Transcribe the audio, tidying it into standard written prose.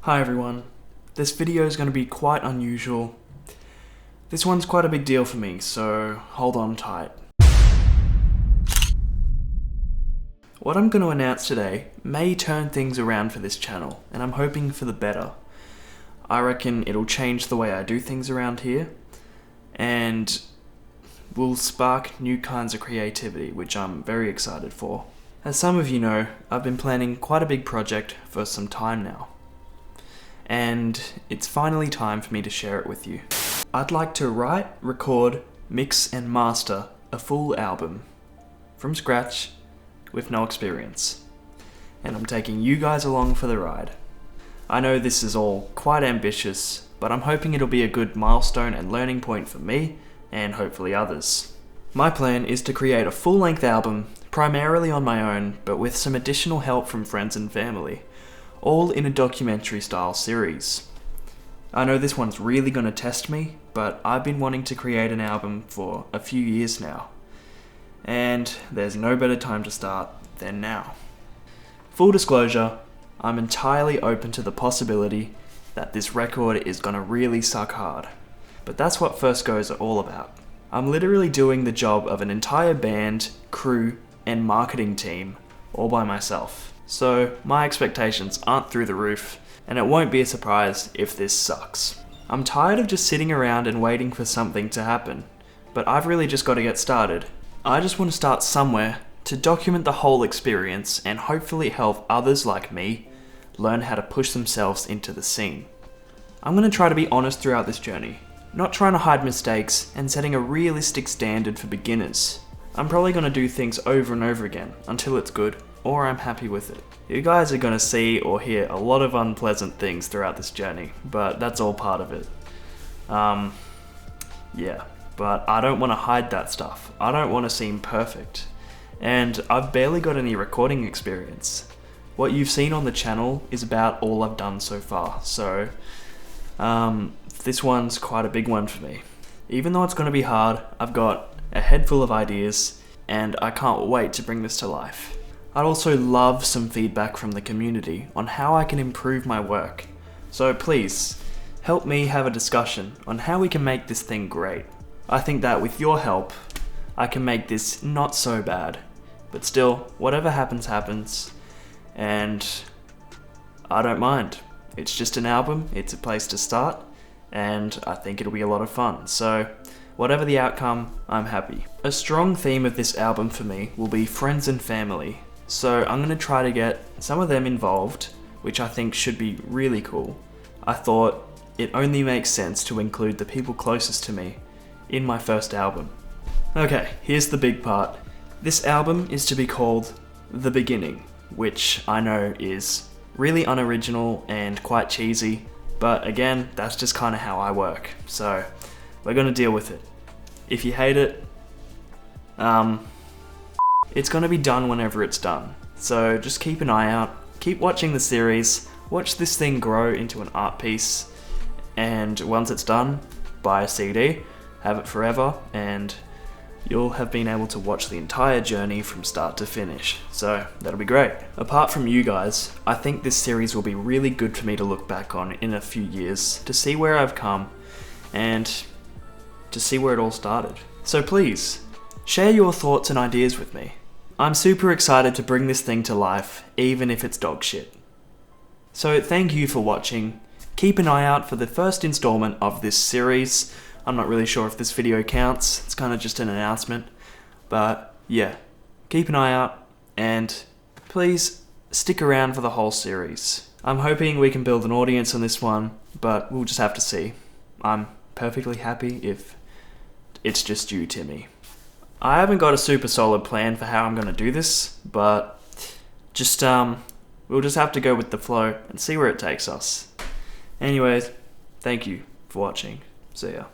Hi everyone, this video is going to be quite unusual. This one's quite a big deal for me, so hold on tight. What I'm going to announce today may turn things around for this channel, and I'm hoping for the better. I reckon it'll change the way I do things around here, and will spark new kinds of creativity, which I'm very excited for. As some of you know, I've been planning quite a big project for some time now, and it's finally time for me to share it with you. I'd like to write, record, mix and master a full album from scratch with no experience, and I'm taking you guys along for the ride. I know this is all quite ambitious, but I'm hoping it'll be a good milestone and learning point for me and hopefully others. My plan is to create a full-length album primarily on my own, but with some additional help from friends and family, all in a documentary style series. I know this one's really going to test me, but I've been wanting to create an album for a few years now, and there's no better time to start than now. Full disclosure, I'm entirely open to the possibility that this record is going to really suck hard, but that's what First Goes are all about. I'm literally doing the job of an entire band, crew, and marketing team all by myself. So my expectations aren't through the roof, and it won't be a surprise if this sucks. I'm tired of just sitting around and waiting for something to happen, but I've really just got to get started. I just want to start somewhere to document the whole experience and hopefully help others like me learn how to push themselves into the scene. I'm going to try to be honest throughout this journey, not trying to hide mistakes and setting a realistic standard for beginners. I'm probably going to do things over and over again until it's good, or I'm happy with it. You guys are going to see or hear a lot of unpleasant things throughout this journey, but that's all part of it. Yeah, but I don't want to hide that stuff. I don't want to seem perfect. And I've barely got any recording experience. What you've seen on the channel is about all I've done so far, so this one's quite a big one for me. Even though it's going to be hard, I've got a head full of ideas, and I can't wait to bring this to life. I'd also love some feedback from the community on how I can improve my work. So please, help me have a discussion on how we can make this thing great. I think that with your help, I can make this not so bad. But still, whatever happens, happens. And I don't mind. It's just an album, it's a place to start, and I think it'll be a lot of fun. So whatever the outcome, I'm happy. A strong theme of this album for me will be friends and family. So I'm going to try to get some of them involved, which I think should be really cool. I thought it only makes sense to include the people closest to me in my first album. Okay, here's the big part. This album is to be called The Beginning, which I know is really unoriginal and quite cheesy, but again, that's just kind of how I work. So we're going to deal with it. If you hate it, it's going to be done whenever it's done. So just keep an eye out, keep watching the series, watch this thing grow into an art piece, and once it's done, buy a CD, have it forever, and you'll have been able to watch the entire journey from start to finish. So that'll be great. Apart from you guys, I think this series will be really good for me to look back on in a few years, to see where I've come, and to see where it all started. So please, share your thoughts and ideas with me. I'm super excited to bring this thing to life, even if it's dog shit. So thank you for watching. Keep an eye out for the first installment of this series. I'm not really sure if this video counts, it's kind of just an announcement. But yeah, keep an eye out, and please stick around for the whole series. I'm hoping we can build an audience on this one, but we'll just have to see. I'm perfectly happy if it's just you, Timmy. I haven't got a super solid plan for how I'm going to do this, but just we'll just have to go with the flow and see where it takes us. Anyways, thank you for watching. See ya.